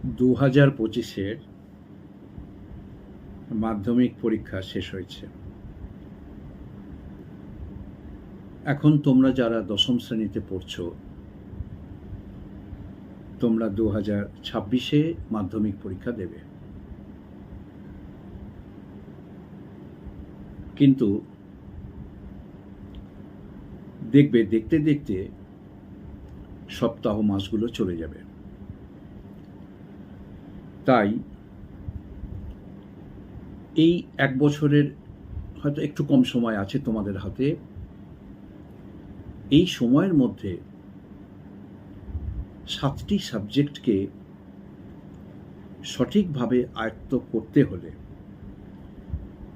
2025-এর মাধ্যমিক পরীক্ষা শেষ হয়েছে। এখন তোমরা যারা দশম শ্রেণীতে পড়ছো, তোমরা 2026-এ মাধ্যমিক পরীক্ষা দেবে। কিন্তু দেখবে দেখতে দেখতে সপ্তাহ মাসগুলো চলে যাবে। তাই এই এক বছরের হয়তো একটু কম সময় আছে তোমাদের হাতে। এই সময়ের মধ্যে 7টি সাবজেক্টকে সঠিকভাবে আয়ত্ত করতে হলে,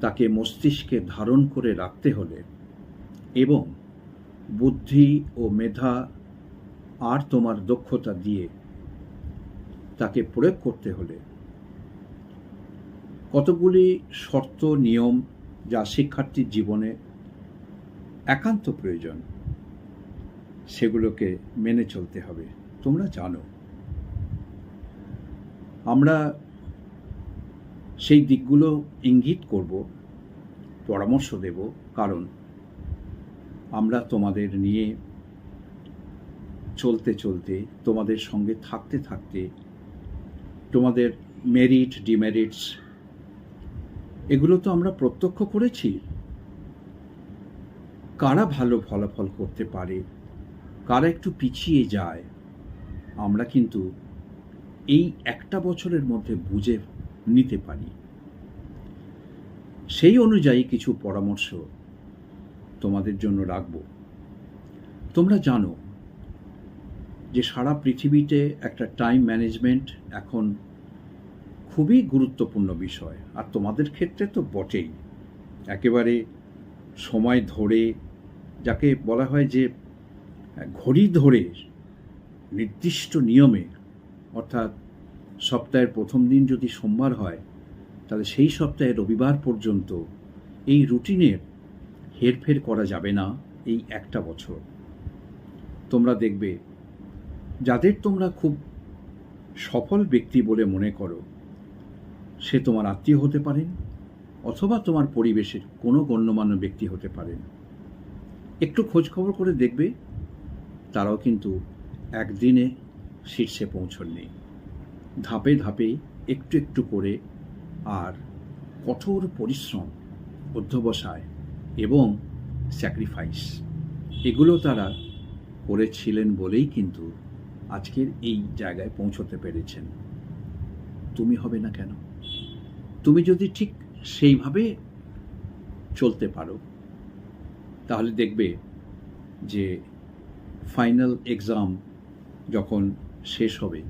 তাকে মস্তিষ্কে ধারণ করে রাখতে হলে এবং বুদ্ধি ও মেধা আর তোমার দক্ষতা দিয়ে তাকে প্রয়োগ করতে হলে কতগুলি শর্ত নিয়ম যা শিক্ষার্থীর জীবনে একান্ত প্রয়োজন, সেগুলোকে মেনে চলতে হবে। তোমরা জানো, আমরা সেই দিকগুলো ইঙ্গিত করব, পরামর্শ দেব, কারণ আমরা তোমাদের নিয়ে চলতে চলতে, তোমাদের সঙ্গে থাকতে থাকতে, তোমাদের মেরিট ডিমেরিটস এগুলো তো আমরা প্রত্যক্ষ করেছি। কারা ভালো ফলাফল করতে পারে, কারা একটু পিছিয়ে যায়, আমরা কিন্তু এই একটা বছরের মধ্যে বুঝে নিতে পারি। সেই অনুযায়ী কিছু পরামর্শ তোমাদের জন্য রাখব। তোমরা জানো যে সারা পৃথিবীতে একটা টাইম ম্যানেজমেন্ট এখন খুবই গুরুত্বপূর্ণ বিষয়, আর তোমাদের ক্ষেত্রে তো বটেই। একেবারে সময় ধরে, যাকে বলা হয় যে ঘড়ি ধরে নির্দিষ্ট নিয়মে, অর্থাৎ সপ্তাহের প্রথম দিন যদি সোমবার হয়, তাহলে সেই সপ্তাহে রবিবার পর্যন্ত এই রুটিনের হেরফের করা যাবে না। এই একটা বছর তোমরা দেখবে, যাদের তোমরা খুব সফল ব্যক্তি বলে মনে করো, সে তোমার আত্মীয় হতে পারেন অথবা তোমার পরিবেশের কোনো গণ্যমান্য ব্যক্তি হতে পারেন। একটু খোঁজখবর করে দেখবে, তারাও কিন্তু একদিনে শীর্ষে পৌঁছননি। ধাপে ধাপে একটু একটু করে আর কঠোর পরিশ্রম, অধ্যবসায় এবং স্যাক্রিফাইস, এগুলো তারা করেছিলেন বলেই কিন্তু আজকের এই জায়গায় পৌঁছতে পেরেছেন। তুমি হবে না কেন? তুমি যদি ঠিক সেইভাবে চলতে পারো, তাহলে দেখবে যে ফাইনাল এক্সাম যখন শেষ হবে,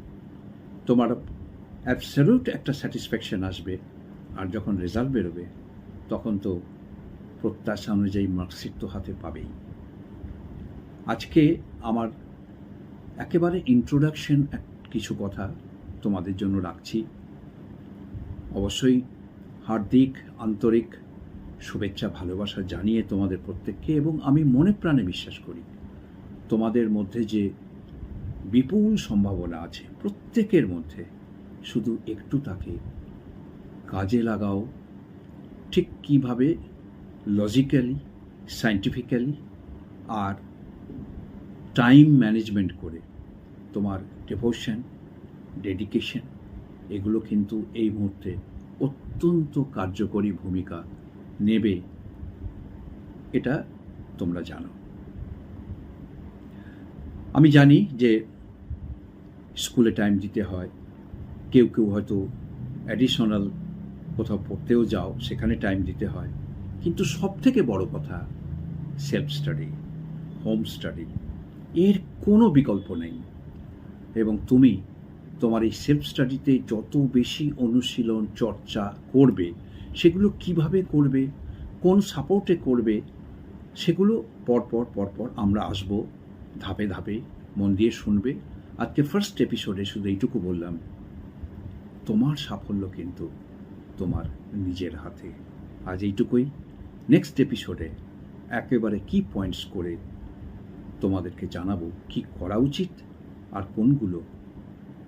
তোমার অ্যাবসলিউট একটা স্যাটিসফ্যাকশন আসবে। আর যখন রেজাল্ট বেরোবে, তখন তো প্রত্যাশা অনুযায়ী মার্কশিট তো হাতে পাবেই। আজকে আমার একেবারে ইন্ট্রোডাকশন কিছু কথা তোমাদের জন্য রাখছি। অবশ্যই হার্দিক আন্তরিক শুভেচ্ছা ভালোবাসা জানিয়ে তোমাদের প্রত্যেককে, এবং আমি মনে প্রাণে বিশ্বাস করি তোমাদের মধ্যে যে বিপুল সম্ভাবনা আছে প্রত্যেকের মধ্যে, শুধু একটু তাকে কাজে লাগাও। ঠিক কীভাবে? লজিক্যালি, সায়েন্টিফিক্যালি আর টাইম ম্যানেজমেন্ট করে। তোমার ডিভোশন, ডেডিকেশন, এগুলো কিন্তু এই মুহূর্তে অত্যন্ত কার্যকরী ভূমিকা নেবে, এটা তোমরা জানো। আমি জানি যে স্কুলে টাইম দিতে হয়, কেউ কেউ হয়তো অ্যাডিশনাল কোথাও পড়তেও যাও, সেখানে টাইম দিতে হয়, কিন্তু সব থেকে বড় কথা সেলফ স্টাডি, হোম স্টাডি, এর কোনো বিকল্প নেই। এবং তুমি তোমার এই সেলফ স্টাডিতে যত বেশি অনুশীলন চর্চা করবে, সেগুলো কিভাবে করবে, কোন সাপোর্টে করবে, সেগুলো পরপর আমরা আসব ধাপে ধাপে। মন দিয়ে শুনবে। আজকে ফার্স্ট এপিসোডে শুধু এইটুকু বললাম, তোমার সাফল্য কিন্তু তোমার নিজের হাতে। আজ এইটুকুই। নেক্সট এপিসোডে একেবারে কি পয়েন্টস করে তোমাদেরকে জানাবো কি করা উচিত আর কোনগুলো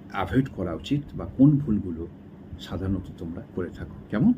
অ্যাভয়েড করা উচিত বা কোন ভুলগুলো সাধারণত তোমরা করে থাকো, কেমন?